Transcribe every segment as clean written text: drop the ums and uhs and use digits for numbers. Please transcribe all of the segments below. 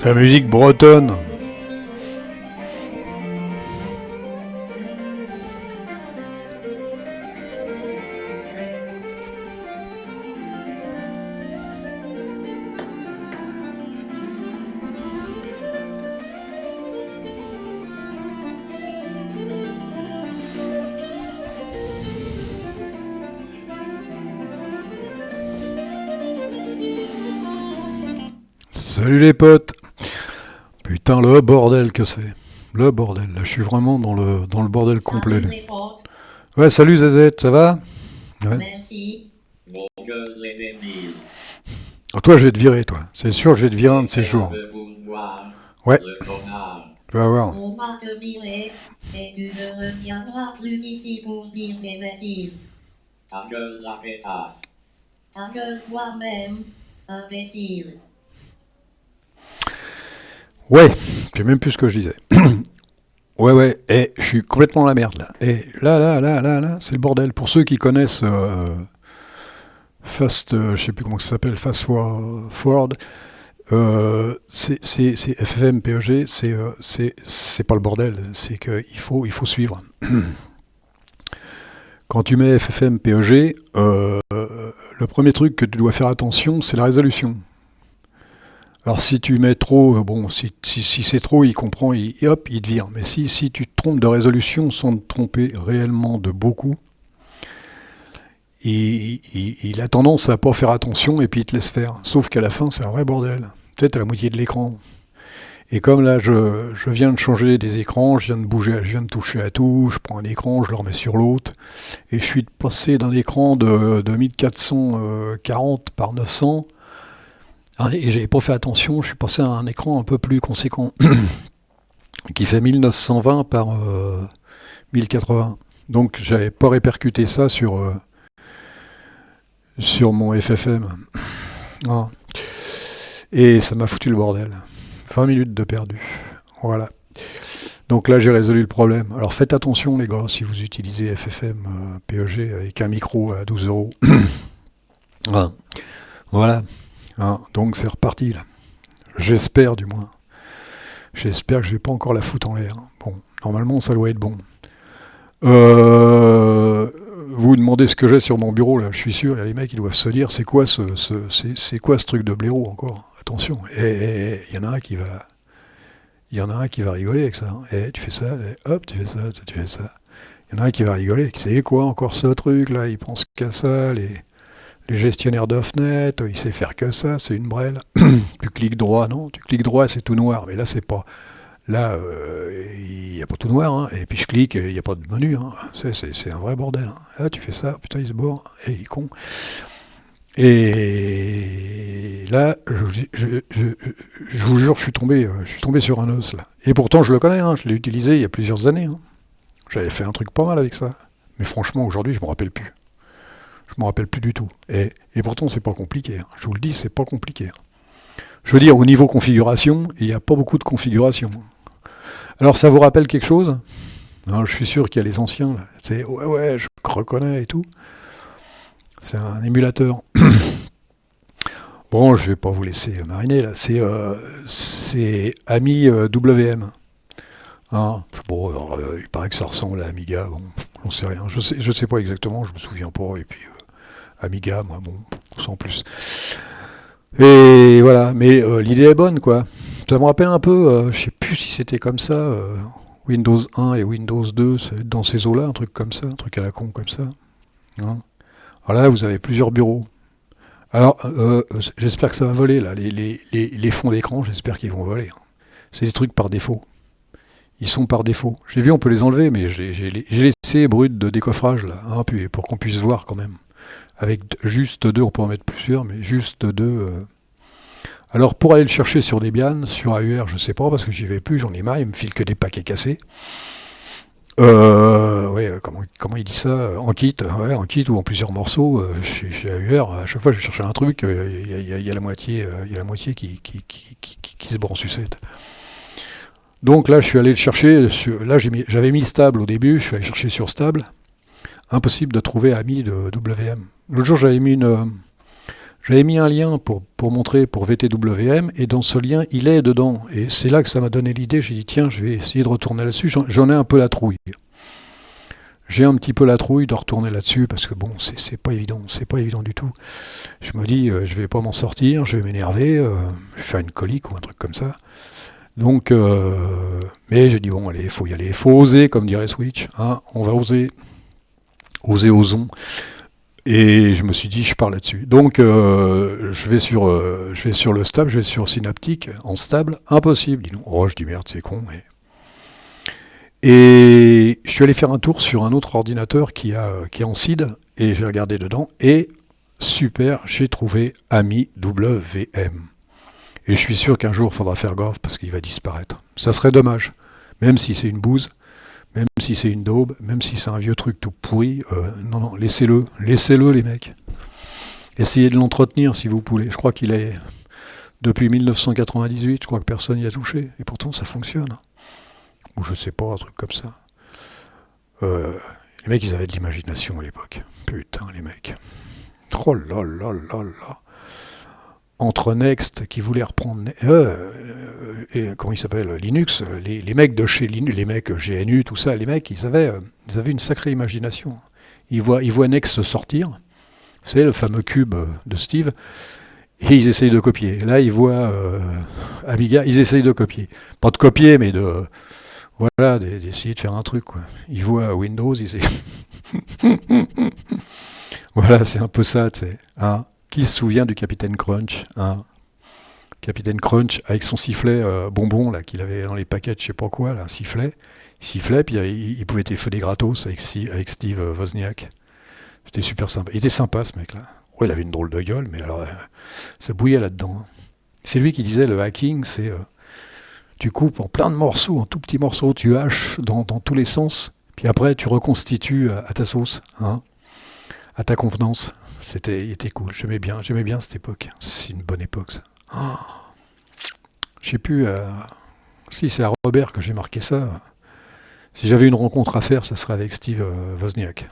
La musique bretonne. Salut les potes. Putain, le bordel que c'est. Le bordel. Là, je suis vraiment dans le bordel complet. Salut les potes. Ouais, salut ZZ, ça va? Ouais. Merci. Vos gueules les débiles. Ah, toi, je vais te virer, toi. C'est sûr, je vais te virer un de ces jours. Je veux vous voir, Ouais, le connard. tu vas voir. On va te virer et tu ne reviendras plus ici pour dire des bêtises. Ta gueule la pétasse. Ta gueule toi-même, imbécile. Ouais, je sais même plus ce que je disais. Ouais, et je suis complètement dans la merde, là. Et là, c'est le bordel. Pour ceux qui connaissent je sais plus comment ça s'appelle, Fast Forward, c'est FFM, PEG, c'est pas le bordel, c'est qu'il faut suivre. Quand tu mets FFM, PEG, le premier truc que tu dois faire attention, c'est la résolution. Alors si tu mets trop, bon, si c'est trop, il comprend, hop, il te vire. Mais si tu te trompes de résolution sans te tromper réellement de beaucoup, il a tendance à pas faire attention et puis il te laisse faire. Sauf qu'à la fin, c'est un vrai bordel. Peut-être à la moitié de l'écran. Et comme là, je viens de changer des écrans, je viens de toucher à tout, je prends un écran, je le remets sur l'autre, et je suis passé d'un écran de 1440 par 900, et j'avais pas fait attention, je suis passé à un écran un peu plus conséquent, qui fait 1920 par 1080. Donc j'avais pas répercuté ça sur mon FFM. Ah. Et ça m'a foutu le bordel. 20 minutes de perdu. Voilà. Donc là, j'ai résolu le problème. Alors faites attention, les gars, si vous utilisez FFM PEG avec un micro à 12 euros. Ah. Voilà. Ah. Donc c'est reparti, là. J'espère, du moins. J'espère que je vais pas encore la foutre en l'air. Bon, normalement, ça doit être bon. Vous demandez ce que j'ai sur mon bureau, là. Je suis sûr, il y a les mecs qui doivent se dire, c'est quoi ce truc de blaireau encore? Attention. Et il y en a un qui va... Il y en a un qui va rigoler avec ça. Hein. Et tu fais ça, et hop, tu fais ça, tu fais ça. Il y en a un qui va rigoler. C'est quoi encore ce truc là? Il pense qu'à ça. Les gestionnaires d'offnet, il sait faire que ça. C'est une brêle. Tu cliques droit, non? Tu cliques droit, c'est tout noir. Mais là, c'est pas. Là, il n'y a pas tout noir. Hein. Et puis je clique, il n'y a pas de menu. Hein. C'est un vrai bordel. Hein. Ah, tu fais ça, putain, il se bourre. Et il est con. Et là, je vous jure, je suis tombé sur un os là. Et pourtant, je le connais, hein, je l'ai utilisé il y a plusieurs années. Hein. J'avais fait un truc pas mal avec ça. Mais franchement, aujourd'hui, je me rappelle plus. Je me rappelle plus du tout. Et pourtant, c'est pas compliqué. Hein. Je vous le dis, c'est pas compliqué. Hein. Je veux dire, au niveau configuration, il n'y a pas beaucoup de configuration. Alors, ça vous rappelle quelque chose? Alors, je suis sûr qu'il y a les anciens là. C'est ouais, je reconnais et tout. C'est un émulateur. Bon, je vais pas vous laisser mariner là. C'est Ami WM. Hein, bon, il paraît que ça ressemble à Amiga. Bon, j'en sais rien. Je sais pas exactement. Je me souviens pas. Et puis Amiga, moi, bon, sans plus. Et voilà. Mais l'idée est bonne, quoi. Ça me rappelle un peu. Je sais plus si c'était comme ça. Windows 1 et Windows 2, c'est dans ces eaux-là, un truc comme ça, un truc à la con comme ça. Hein. Alors là, vous avez plusieurs bureaux. Alors, j'espère que ça va voler, là. Les fonds d'écran, j'espère qu'ils vont voler. C'est des trucs par défaut. Ils sont par défaut. J'ai vu, on peut les enlever, mais j'ai laissé brut de décoffrage, là, hein, puis pour qu'on puisse voir quand même. Avec juste deux, on peut en mettre plusieurs, mais juste deux. Alors, pour aller le chercher sur Debian, sur AUR, je sais pas, parce que j'y vais plus, j'en ai marre, il me file que des paquets cassés. Ouais, comment il dit ça? En kit, ouais, en kit ou en plusieurs morceaux. Chez AUR, à chaque fois que je cherche un truc, il y a la moitié qui se bat en sucette. Donc là, je suis allé le chercher. Là, j'avais mis stable au début. Je suis allé chercher sur stable. Impossible de trouver Ami de WM. L'autre jour, j'avais mis J'avais mis un lien pour montrer pour VTWM, et dans ce lien, il est dedans. Et c'est là que ça m'a donné l'idée. J'ai dit, tiens, je vais essayer de retourner là-dessus. J'en ai un peu la trouille. J'ai un petit peu la trouille de retourner là-dessus, parce que bon, c'est pas évident. C'est pas évident du tout. Je me dis, je vais pas m'en sortir, je vais m'énerver, je vais faire une colique ou un truc comme ça. Donc, mais j'ai dit, bon, allez, il faut y aller. Il faut oser, comme dirait Switch. Hein, on va oser. Osons. Et je me suis dit, je pars là-dessus. Donc, je vais sur le stable, je vais sur Synaptic, en stable, impossible. Dis donc, oh, je dis merde, c'est con. Et je suis allé faire un tour sur un autre ordinateur qui est en SID, et j'ai regardé dedans, et super, j'ai trouvé Ami WM. Et je suis sûr qu'un jour, il faudra faire gaffe, parce qu'il va disparaître. Ça serait dommage, même si c'est une bouse, même si c'est une daube, même si c'est un vieux truc tout pourri, non, laissez-le les mecs. Essayez de l'entretenir si vous pouvez. Je crois qu'il est depuis 1998, je crois que personne n'y a touché, et pourtant ça fonctionne. Ou je sais pas, un truc comme ça. Les mecs, ils avaient de l'imagination à l'époque. Putain, les mecs. Oh là là là là. Entre Next qui voulait reprendre et comment il s'appelle, Linux, les mecs de chez Linux, les mecs GNU, tout ça, les mecs, ils avaient une sacrée imagination. Ils voient Next sortir, vous savez, le fameux cube de Steve, et ils essayent de copier. Là, ils voient Amiga, ils essayent de copier. Pas de copier, mais d'essayer de faire un truc, quoi. Ils voient Windows, ils essayent... Voilà, c'est un peu ça, tu sais. Hein. Qui se souvient du Capitaine Crunch, hein? Capitaine Crunch avec son sifflet bonbon là qu'il avait dans les paquets, je sais pas quoi, là, il sifflait, puis il pouvait téléphoner gratos avec Steve Wozniak. C'était super sympa. Il était sympa ce mec là. Ouais, il avait une drôle de gueule, mais alors ça bouillait là-dedans. C'est lui qui disait le hacking, c'est tu coupes en plein de morceaux, en tout petits morceaux, tu haches dans tous les sens, puis après tu reconstitues à ta sauce, hein, à ta convenance. Il était cool, j'aimais bien cette époque. C'est une bonne époque, ça. Oh. Je sais plus, si c'est à Robert que j'ai marqué ça. Si j'avais une rencontre à faire, ça serait avec Steve Wozniak.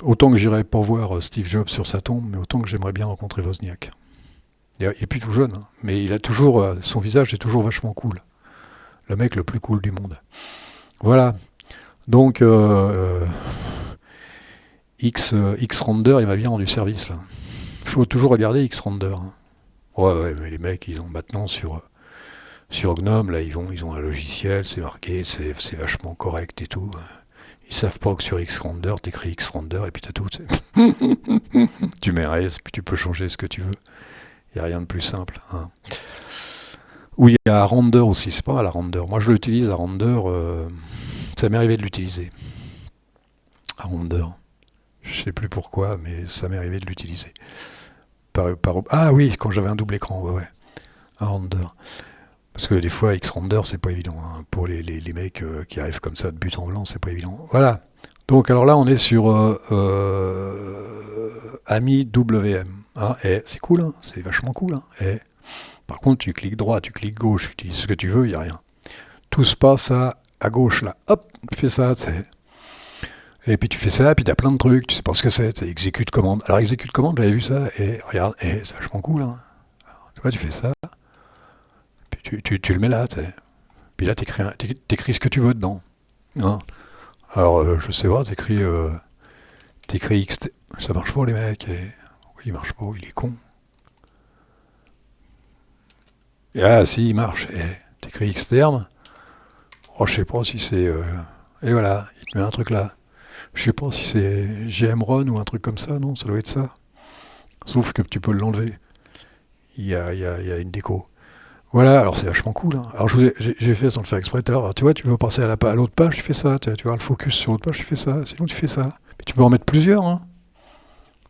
Autant que j'irais pas voir Steve Jobs sur sa tombe, mais autant que j'aimerais bien rencontrer Wozniak. Il est plus tout jeune, hein, mais il a toujours, son visage est toujours vachement cool. Le mec le plus cool du monde. Voilà. Donc, X-Render, il m'a bien rendu service, là. Il faut toujours regarder X-Render. Hein. Ouais, mais les mecs, ils ont maintenant sur GNOME, là, ils ont un logiciel, c'est marqué, c'est vachement correct et tout. Ils savent pas que sur X-Render, t'écris X-Render et puis t'as tout. Tu mets RS, puis tu peux changer ce que tu veux. Il n'y a rien de plus simple. Hein. Ou il y a Render aussi, c'est pas mal à Render. Moi, je l'utilise à Render, ça m'est arrivé de l'utiliser. À Render. Je sais plus pourquoi, mais ça m'est arrivé de l'utiliser. Ah oui, quand j'avais un double écran, ouais. Un render. Parce que des fois, X-Render, c'est pas évident. Hein. Pour les mecs qui arrivent comme ça de but en blanc, c'est pas évident. Voilà. Donc, alors là, on est sur Ami WM. Hein. C'est cool, hein. C'est vachement cool. Hein. Par contre, tu cliques droit, tu cliques gauche, tu utilises ce que tu veux, il n'y a rien. Tout se passe à gauche, là. Hop, tu fais ça, tu sais. Et puis tu fais ça, puis tu as plein de trucs, tu sais pas ce que c'est, exécute commande. Alors exécute commande, j'avais vu ça, et regarde, c'est vachement cool. Hein. Tu vois, tu fais ça, puis tu le mets là, t'sais. Puis là t'écris ce que tu veux dedans. Hein. Alors je sais pas, t'écris XT, ça marche pas les mecs, et oui, il marche pas, il est con. Et si, il marche, et t'écris externe, oh je sais pas si c'est... et voilà, il te met un truc là. Je sais pas si c'est GMRun ou un truc comme ça, non, ça doit être ça. Sauf que tu peux l'enlever. Il y a une déco. Voilà, alors c'est vachement cool. Hein. Alors j'ai fait sans le faire exprès tout à l'heure. Tu vois, tu veux passer à l'autre page, tu fais ça. Tu vois, le focus sur l'autre page, tu fais ça. Sinon, tu fais ça. Mais tu peux en mettre plusieurs. Hein.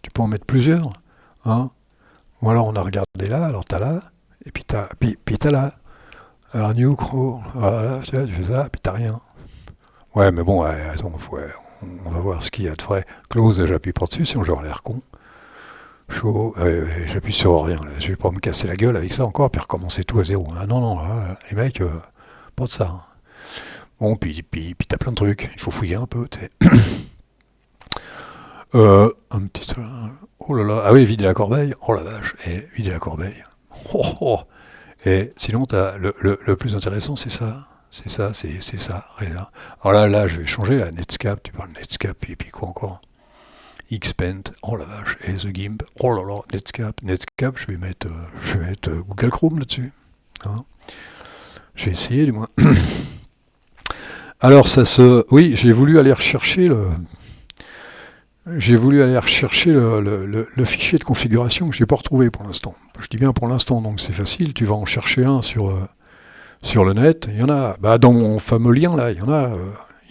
Tu peux en mettre plusieurs. Hein. Voilà, on a regardé là, alors t'as là, et puis t'as là. Alors New Crow, voilà, tu fais ça, puis t'as rien. Ouais, mais bon, attends, on va voir ce qu'il y a de vrai. Close, j'appuie pas dessus, sinon j'aurai l'air con. Chaud, j'appuie sur rien. Là. Je vais pas me casser la gueule avec ça encore, puis recommencer tout à zéro. Ah, non, les mecs, pas de ça. Hein. Bon, puis t'as plein de trucs, il faut fouiller un peu, tu sais. Un petit... Oh là là, ah oui, vider la corbeille, oh la vache, et vider la corbeille. Oh, oh. Et sinon, le plus intéressant, c'est ça. C'est ça, c'est ça. Rien. Alors là, je vais changer à Netscape, tu parles de Netscape, et puis quoi encore? Xpaint, oh la vache, et The Gimp, oh là là, Netscape, je vais mettre Google Chrome là-dessus. Hein, je vais essayer du moins. Alors oui, j'ai voulu aller rechercher le fichier de configuration que je n'ai pas retrouvé pour l'instant. Je dis bien pour l'instant, donc c'est facile, tu vas en chercher un sur le net. Il y en a, dans mon fameux lien là, il y en a,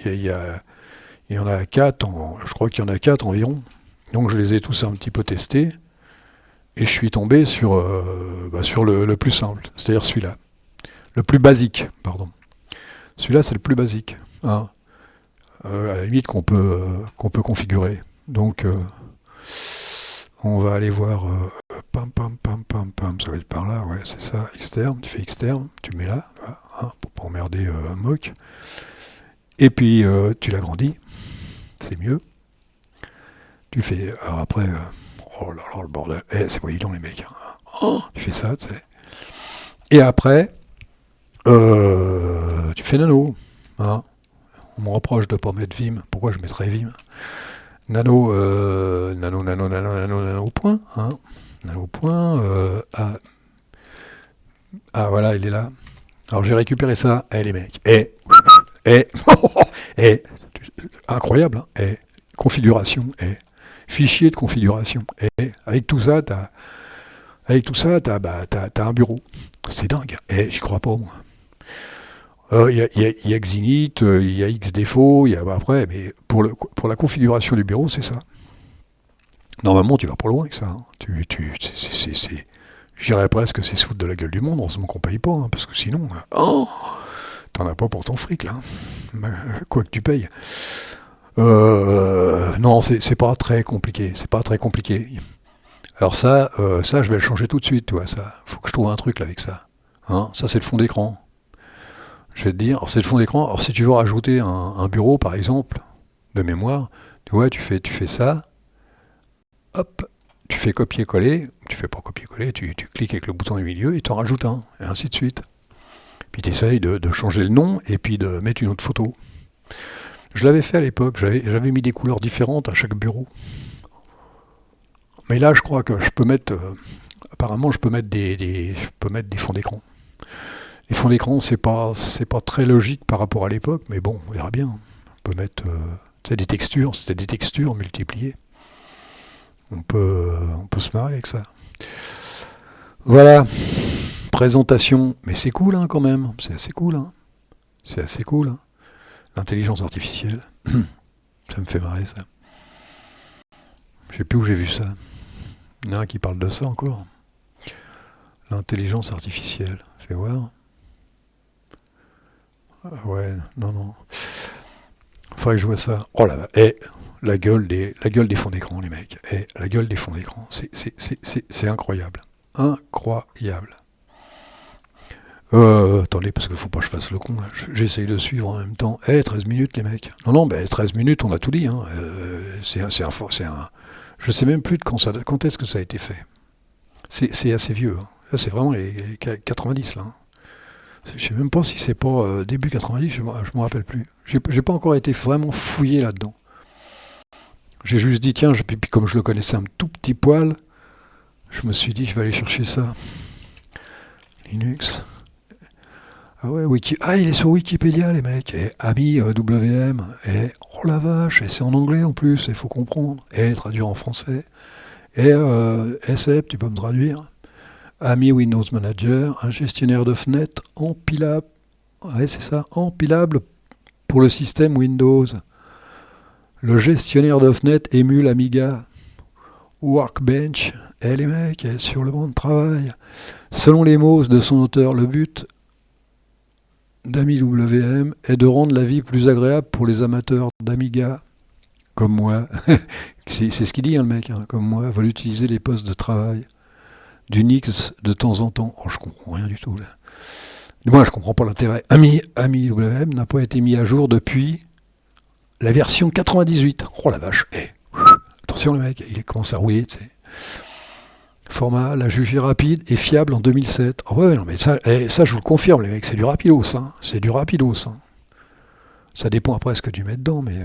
il y en a 4, je crois qu'il y en a 4 environ. Donc je les ai tous un petit peu testés. Et je suis tombé sur le plus simple, c'est-à-dire celui-là. Le plus basique, pardon. Celui-là, c'est le plus basique. Hein. À la limite qu'on peut configurer. Donc, on va aller voir... pam, ça va être par là, ouais, c'est ça, externe. Tu fais externe, tu mets là, hein, pour pas emmerder un mock. Et puis, tu l'agrandis. C'est mieux. Tu fais... Alors après... oh là là, le bordel. C'est pas évident, les mecs. Hein. Oh, tu fais ça, tu sais. Et après... tu fais nano. Hein. On me reproche de ne pas mettre Vim. Pourquoi je mettrais Vim? Nano point. Hein. Nano point. Voilà, il est là. Alors j'ai récupéré ça. Les mecs. Incroyable. Hein. Configuration. Fichier de configuration. Avec tout ça, t'as un bureau. C'est dingue. J'y crois pas, moi. Il y a Xinit, il y a Xdefo, il y a après, mais pour la configuration du bureau, c'est ça. Normalement, tu vas pas loin avec ça. Hein. Je dirais presque que c'est se foutre de la gueule du monde, on se qu'on paye pas, hein, parce que sinon, t'en as pas pour ton fric, là. Quoi que tu payes. Non, c'est pas très compliqué. C'est pas très compliqué. Alors ça, je vais le changer tout de suite, tu vois, ça. Faut que je trouve un truc là avec ça. Hein, ça, c'est le fond d'écran. Je vais te dire, alors c'est le fond d'écran. Alors si tu veux rajouter un bureau, par exemple, de mémoire, tu vois, tu fais ça, hop, tu fais copier-coller, tu fais pas copier-coller, tu cliques avec le bouton du milieu et tu en rajoutes un, et ainsi de suite. Puis tu essayes de changer le nom et puis de mettre une autre photo. Je l'avais fait à l'époque, j'avais mis des couleurs différentes à chaque bureau. Mais là, je crois que je peux mettre, apparemment, je peux mettre des fonds d'écran. Les fonds d'écran, c'est pas très logique par rapport à l'époque, mais bon, on verra bien. On peut mettre des textures, c'était des textures multipliées. On peut se marrer avec ça. Voilà, présentation, mais c'est cool hein, quand même, c'est assez cool. Hein. C'est assez cool. Hein. L'intelligence artificielle, ça me fait marrer ça. Je sais plus où j'ai vu ça. Il y en a un qui parle de ça encore. L'intelligence artificielle, fais voir. Ah ouais, non. Faudrait que je vois ça. Oh là là, la gueule des fonds d'écran, les mecs. La gueule des fonds d'écran, c'est incroyable. Incroyable. Attendez, parce qu'il faut pas que je fasse le con, là. J'essaye de suivre en même temps. 13 minutes, les mecs. Non, 13 minutes, on a tout dit. Hein. Je sais même plus quand est-ce que ça a été fait. C'est assez vieux. Hein. Là, c'est vraiment les 90, là. Hein. Je sais même pas si c'est pas début 90, je me rappelle plus. J'ai pas encore été vraiment fouillé là-dedans. J'ai juste dit, tiens, puis comme je le connaissais un tout petit poil, je me suis dit, je vais aller chercher ça. Linux. Ah ouais, il est sur Wikipédia, les mecs. Ami WM. Oh la vache, et c'est en anglais en plus, il faut comprendre. Traduire en français. SF, tu peux me traduire. Ami Windows Manager, un gestionnaire de fenêtres empilable. Ouais, c'est ça, empilable pour le système Windows. Le gestionnaire de fenêtres émule Amiga. Workbench. Les mecs, sur le banc de travail. Selon les mots de son auteur, le but d'Ami WM est de rendre la vie plus agréable pour les amateurs d'Amiga, comme moi. c'est ce qu'il dit, hein, le mec, hein, comme moi, veulent utiliser les postes de travail d'Unix de temps en temps. Je comprends rien du tout, là. Moi, je comprends pas l'intérêt. Ami WM n'a pas été mis à jour depuis la version 98. Oh la vache. attention le mec, il commence à rouiller, tu sais. Format, la jugée rapide et fiable en 2007. Ah ouais, non mais ça, ça je vous le confirme les mecs, c'est du rapidos, hein. C'est du rapidos, hein. Ça dépend après ce que tu mets dedans, mais...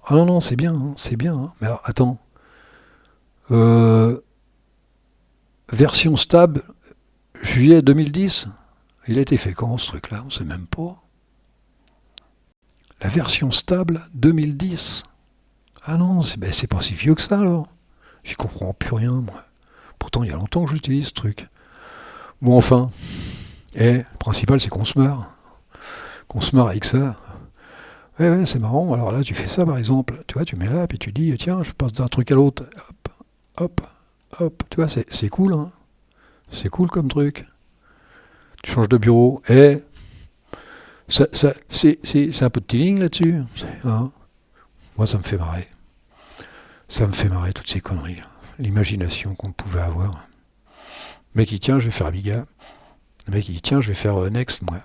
Ah non, non, c'est bien, hein, c'est bien. Hein. Mais alors, attends. Version stable, juillet 2010. Il a été fait quand ce truc-là? On sait même pas. La version stable 2010. Ah non, c'est pas si vieux que ça alors. J'y comprends plus rien, moi. Pourtant, il y a longtemps que j'utilise ce truc. Bon, enfin. Le principal, c'est qu'on se meurt. Qu'on se meurt avec ça. Ouais, c'est marrant. Alors là, tu fais ça, par exemple. Tu vois, tu mets là, puis tu dis, tiens, je passe d'un truc à l'autre. Hop, hop, hop. Tu vois, c'est cool, hein. C'est cool comme truc. Tu changes de bureau. C'est un peu de teasing là-dessus. Hein. Moi, ça me fait marrer. Ça me fait marrer, toutes ces conneries. L'imagination qu'on pouvait avoir. Le mec, il tient, je vais faire Amiga. Le mec, il dit, tiens, je vais faire Next, moi.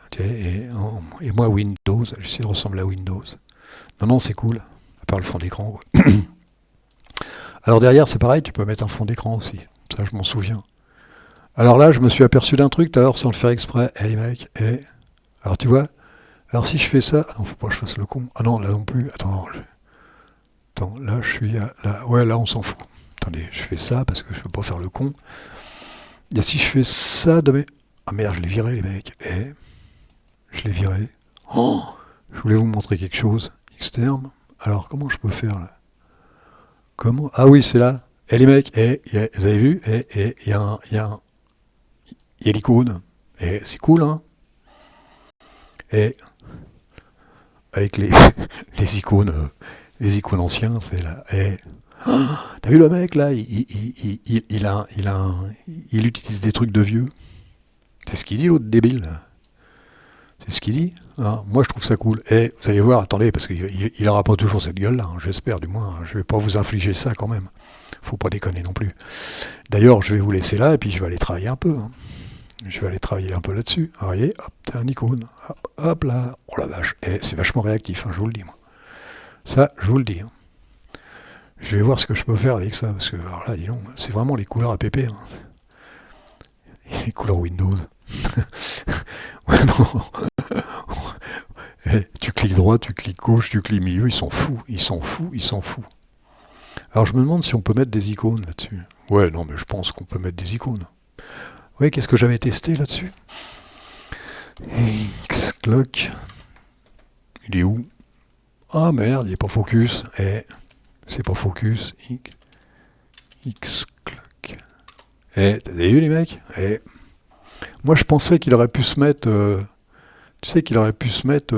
Et moi, Windows. J'essaie de ressembler à Windows. Non, c'est cool. À part le fond d'écran, quoi. Alors derrière, c'est pareil, tu peux mettre un fond d'écran aussi. Ça, je m'en souviens. Alors là, je me suis aperçu d'un truc tout à l'heure sans le faire exprès. Les mecs, alors tu vois, alors si je fais ça... Ah non, faut pas que je fasse le con. Ah non, là non plus. Attends, là, je suis... Là, ouais, là, on s'en fout. Attendez, je fais ça parce que je veux pas faire le con. Et si je fais ça de mes... Ah merde, je l'ai viré, les mecs. Je l'ai viré. Oh, je voulais vous montrer quelque chose. Xterm. Alors, comment je peux faire, là? Comment? Ah oui, c'est là. Les mecs, vous avez vu? Il y a l'icône. C'est cool, hein? Avec les icônes anciens, c'est là. T'as vu le mec, là? Il utilise des trucs de vieux. C'est ce qu'il dit, l'autre débile. C'est ce qu'il dit. Hein. Moi, je trouve ça cool. Vous allez voir, attendez, parce qu'il n'aura pas toujours cette gueule-là, hein, j'espère, du moins. Je ne vais pas vous infliger ça, quand même. Faut pas déconner non plus. D'ailleurs, je vais vous laisser là, et puis je vais aller travailler un peu. Hein. Je vais aller travailler un peu là-dessus. Vous voyez, hop, t'as un icône. Hop là. Oh la vache. C'est vachement réactif, hein, je vous le dis, moi. Ça, je vous le dis. Hein. Je vais voir ce que je peux faire avec ça, parce que, alors là, dis donc, c'est vraiment les couleurs APP. Hein. Les couleurs Windows. Ouais, non. Tu cliques droit, tu cliques gauche, tu cliques milieu, ils s'en foutent. Alors je me demande si on peut mettre des icônes là-dessus. Ouais, non, mais je pense qu'on peut mettre des icônes. Ouais, qu'est-ce que j'avais testé là-dessus? Xclock. Il est où? Ah merde, il est pas focus. C'est pas focus. Xclock. T'as vu les mecs? Moi je pensais qu'il aurait pu se mettre... tu sais qu'il aurait pu se mettre...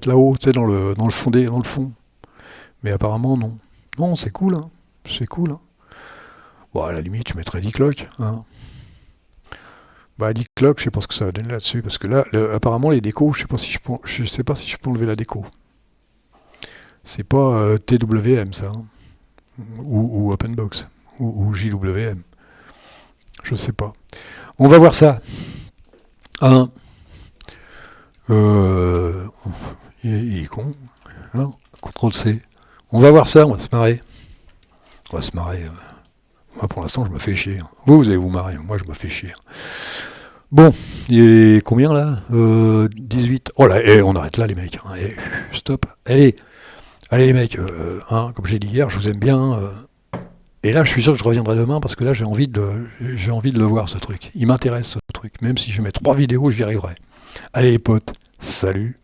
là-haut, tu sais, dans le fond. Mais apparemment non. Non, c'est cool, hein. C'est cool, hein. Bon, à la limite, tu mettrais 10 cloques, hein. Bah, 10 cloques, je sais pas ce que ça va donner là-dessus, parce que là, apparemment, les décos, je sais pas si je peux enlever la déco. C'est pas TWM, ça, hein. Ou OpenBox, ou JWM. Je sais pas. On va voir ça. Il est con. Hein, CTRL-C. On va voir ça, on va se marrer. Moi, pour l'instant, je me fais chier. Vous allez vous marrer. Moi, je me fais chier. Bon, il est combien, là 18. Oh là, on arrête là, les mecs. Hein, stop. Allez, les mecs. Comme j'ai dit hier, je vous aime bien. Et là, je suis sûr que je reviendrai demain, parce que là, j'ai envie de le voir, ce truc. Il m'intéresse, ce truc. Même si je mets 3 vidéos, j'y arriverai. Allez, les potes. Salut.